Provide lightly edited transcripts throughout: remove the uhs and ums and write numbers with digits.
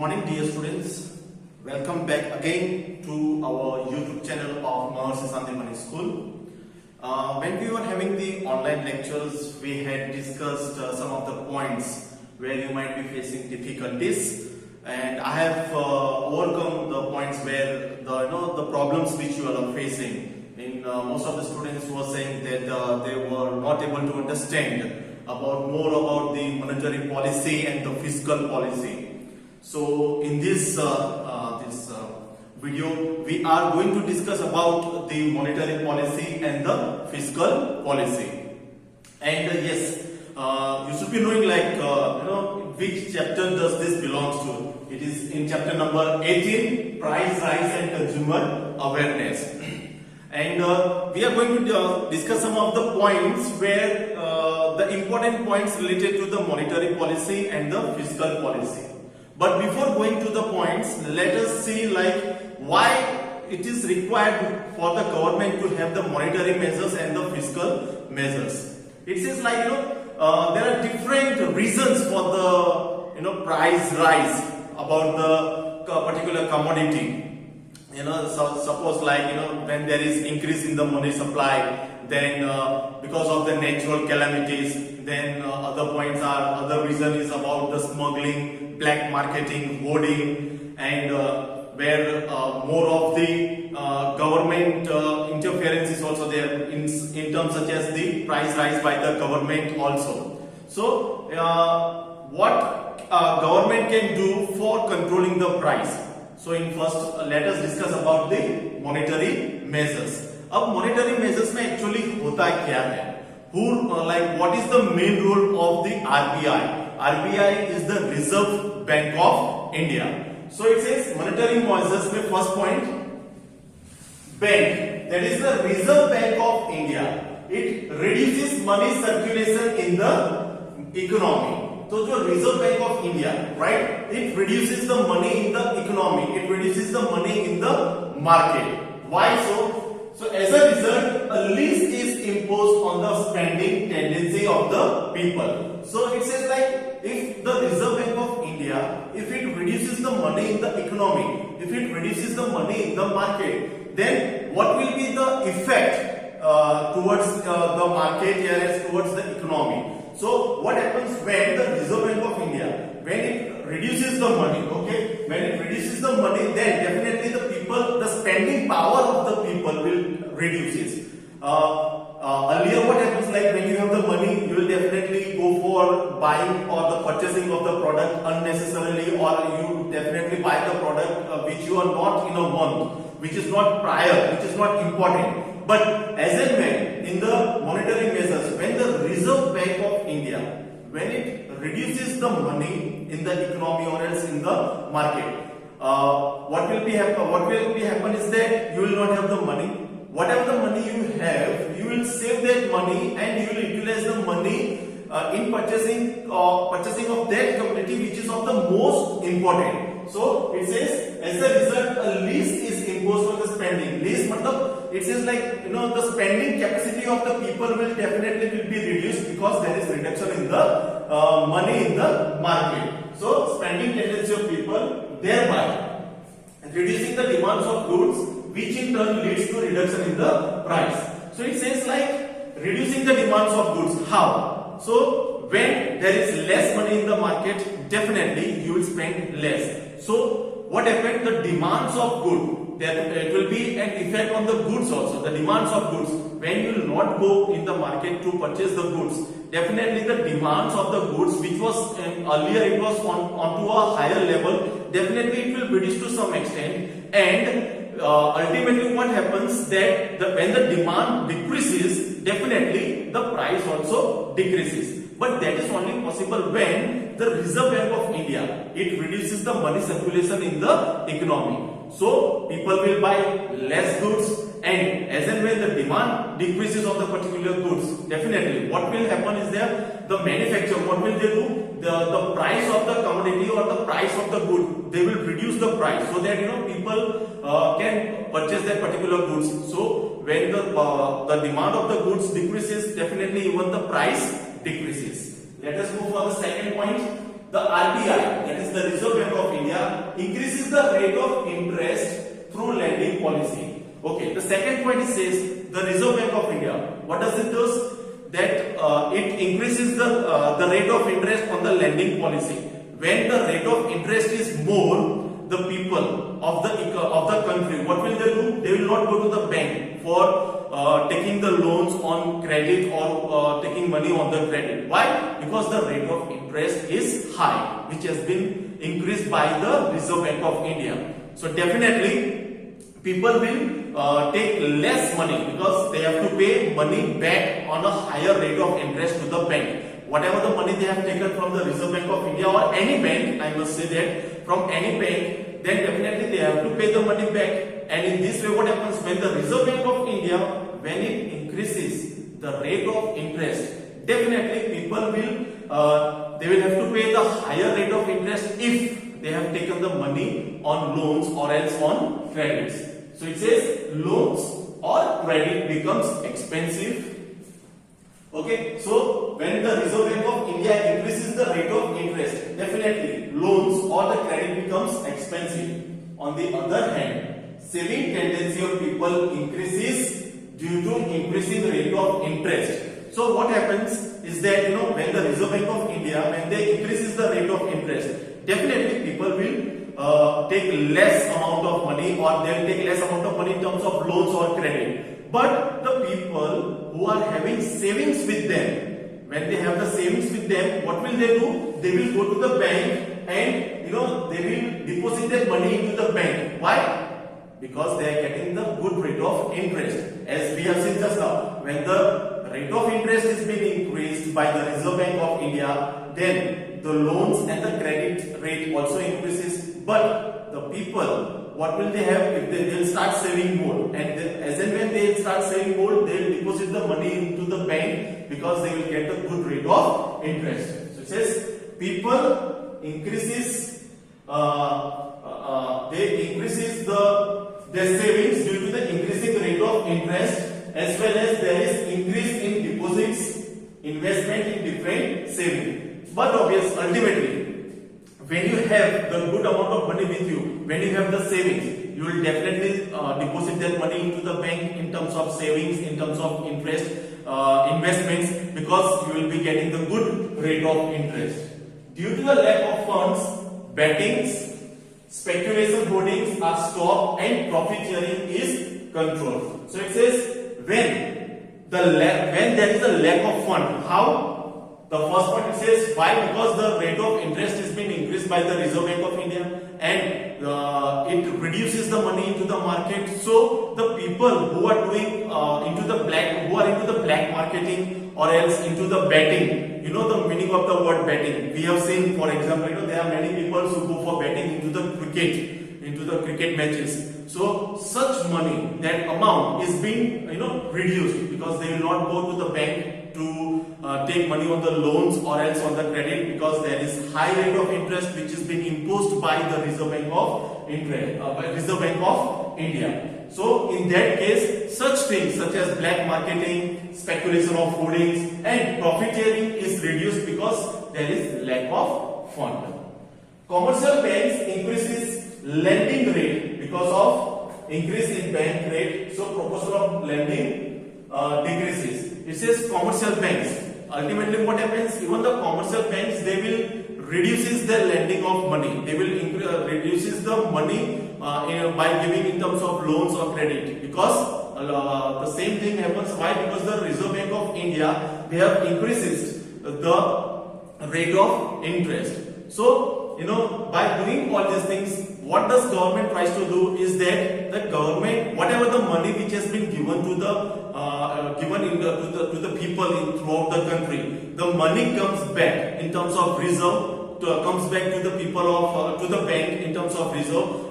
morning, dear students. Welcome back again to our YouTube channel of Maharshi Sandhimani School. When we were having the online lectures, we had discussed some of the points where you might be facing difficulties, and I have overcome the points where the problems which you are facing. Most of the students were saying that they were not able to understand more about the monetary policy and the fiscal policy. So in this video, we are going to discuss about the monetary policy and the fiscal policy. And yes, you should be knowing which chapter does this belongs to. It is in chapter number 18, Price Rise and Consumer Awareness. And we are going to discuss some of the points where the important points related to the monetary policy and the fiscal policy. But before going to the points, let us see why it is required for the government to have the monetary measures and the fiscal measures. It says there are different reasons for the price rise about the particular commodity. Suppose when there is increase in the money supply, then because of the natural calamities, then other reason is about the smuggling, black marketing, hoarding, and where more of the government interference is also there in terms such as the price rise by the government also. So what government can do for controlling the price? So in first, let us discuss about the monetary measures. अब monetary measures में actually होता क्या है? What is the main role of the RBI? RBI is the Reserve Bank of India. So it says monetary measures में first point, bank, that is the Reserve Bank of India. It reduces money circulation in the economy. So the Reserve Bank of India, right? It reduces the money in the economy. It reduces the money in the market. Why so? So as a result, a lease is imposed on the spending tendency of the people. So it says if the Reserve Bank of India, if it reduces the money in the economy, if it reduces the money in the market, then what will be the effect towards the market as towards the economy? So what happens when the Reserve Bank of India, when it reduces the money, okay, when it reduces the money, then definitely the spending power of the people will reduces. Earlier what happens, when you have the money, you will definitely go for buying or the purchasing of the product unnecessarily, or you definitely buy the product which you are not in a want, which is not prior, which is not important. But as and when in the monetary measures, when the Reserve Bank of India, when it reduces the money in the economy or else in the market, what will be happen is that you will not have the money. Whatever the money you have, you will save that money and you will utilize the money in purchasing of that commodity which is of the most important. So it says as a result, a lease is imposed on the spending. Lease it says the spending capacity of the people will definitely be reduced because there is reduction in the money in the market. So spending tendency of people, thereby reducing the demands of goods, which in turn leads to reduction in the price. So it says reducing the demands of goods. How? So when there is less money in the market, definitely you will spend less. So what happened? The demands of goods, it will be an effect on the goods also. The demands of goods, when you will not go in the market to purchase the goods, definitely the demands of the goods, which was earlier it was onto a higher level, definitely it will reduce to some extent, and ultimately what happens that when the demand decreases, definitely the price also decreases. But that is only possible when the Reserve Bank of India, it reduces the money circulation in the economy. So people will buy less goods, and as and when the demand decreases of the particular goods, definitely what will happen is that the manufacturer, what will they do? The price of the commodity or the price of the good, they will reduce the price so that people can purchase that particular goods. So when the demand of the goods decreases, definitely even the price decreases. Let us move for the second point. the RBI, that is the Reserve Bank of India, increases the rate of interest through lending policy. Okay, the second point it says the Reserve Bank of India, what does it do? That it increases the rate of interest on the lending policy. When the rate of interest is more, the people of the country, what will they do? They will not go to the bank for taking the loans on credit or taking money on the credit. Why? Because the rate of interest is high, which has been increased by the Reserve Bank of India. So definitely people will take less money because they have to pay money back on a higher rate of interest to the bank. Whatever the money they have taken from the Reserve Bank of India or any bank, I must say that from any bank, then definitely they have to pay the money back. And in this way, what happens when the Reserve Bank of India, when it increases the rate of interest, definitely people will they will have to pay the higher rate of interest if they have taken the money on loans or else on credits. So it says loans or credit becomes expensive. Okay, so when the Reserve Bank of India increases the rate of interest, definitely loans or the credit becomes expensive. On the other hand, saving tendency of people increases due to increasing rate of interest. So what happens is that when the Reserve Bank of India, when they increases the rate of interest, definitely people will take less amount of money or they will take less amount of money in terms of loans or credit. But the people who are having savings with them, when they have the savings with them, what will they do? They will go to the bank and they will deposit their money into the bank. Why? Because they are getting the good rate of interest. As we have seen just now, when the rate of interest is being increased by the Reserve Bank of India, then the loans and the credit rate also increases. But the people, what will they have? If they will start saving more, and as and when they start saving more, they will deposit the money into the bank because they will get a good rate of interest. So it says people increases they increases their savings due to the increasing rate of interest, as well as there is increase in deposits, investment in different savings. But obviously, ultimately, when you have the good amount of money with you, when you have the savings, you will definitely deposit that money into the bank in terms of savings, in terms of interest, investments, because you will be getting the good rate of interest. Due to the lack of funds, bettings, speculation holdings are stopped and profit sharing is controlled. So it says when there is a lack of fund, how? The first point it says why? Because the rate of interest has been increased by the Reserve Bank of India and it reduces the money into the market. So the people who are doing into the black marketing or else into the betting, the meaning of the word betting. We have seen, for example, there are many people who go for betting into the cricket matches. So such money, that amount is being reduced because they will not go to the bank to take money on the loans or else on the credit because there is high rate of interest which is being imposed by the Reserve Bank of India. So in that case, such things such as black marketing, speculation of holdings and profit sharing is reduced because there is lack of fund. Commercial banks increases lending rate because of increase in bank rate. So proportion of lending decreases. It says commercial banks. Ultimately, what happens? Even the commercial banks, they will reduces the lending of money. They will reduces the money by giving in terms of loans or credit because the same thing happens. Why? Because the Reserve Bank of India, they have increases the rate of interest. So by doing all these things, what does government tries to do is that the government, whatever the money which has been given to the people throughout the country, the money comes back in terms of reserve, comes back to the people of to the bank in terms of reserve.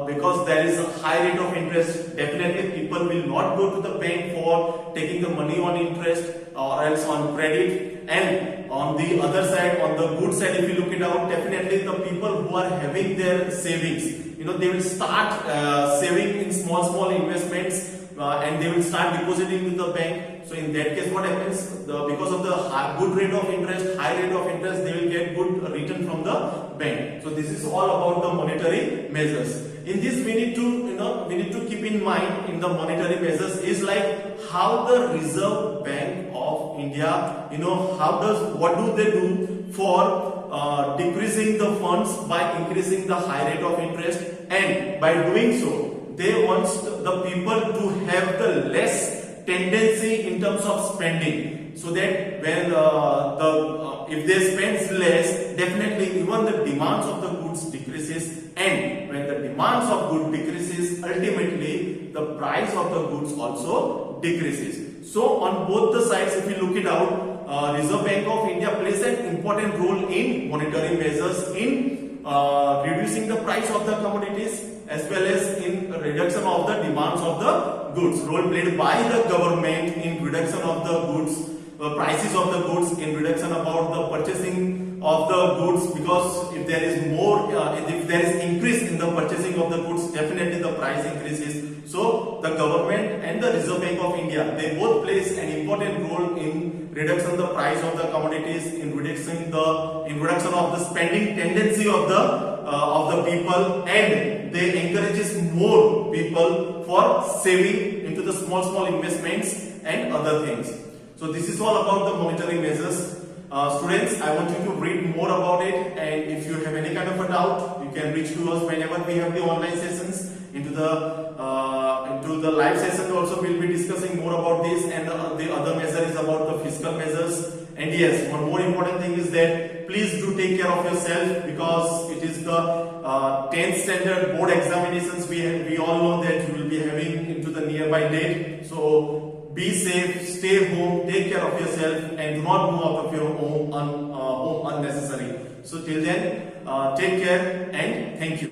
Because there is a high rate of interest, definitely people will not go to the bank for taking the money on interest or else on credit. And on the other side, on the good side, if you look it out, definitely the people who are having their savings, they will start saving in small investments and they will start depositing to the bank. So in that case, what happens? Because of the good rate of interest, high rate of interest, they will get good return from the bank. So this is all about the monetary measures. In this, we need to keep in mind in the monetary measures is like how the Reserve Bank of India, what do they do for decreasing the funds by increasing the high rate of interest, and by doing so they want the people to have the less tendency in terms of spending, so that when if they spend less, definitely even the demands of the goods decreases, and when the demands of goods decreases, ultimately the price of the goods also decreases. So on both the sides, if you look it out, Reserve Bank of India plays an important role in monetary measures in reducing the price of the commodities as well as in reduction of the demands of the goods. Role played by the government in reduction of the goods, prices of the goods, in reduction about the purchasing of the goods, because if there is more, if there is increase in the purchasing of the goods, definitely the price increases. So the government and the Reserve Bank of India, they both plays an important role in reduction the price of the commodities, in reduction of the spending tendency of the people, and they encourages more people for saving into the small investments and other things. So this is all about the monetary measures. Students, I want you to read more about it, and if you have any kind of a doubt, you can reach to us whenever we have the online sessions. Into the live session also we'll be discussing more about this, and the other measure is about the fiscal measures. And yes, one more important thing is that please do take care of yourself, because it is the 10th standard board examinations. We all know that you will be having into the nearby date. So be safe, stay home, take care of yourself, and do not move out of your home unnecessary. So till then, take care and thank you.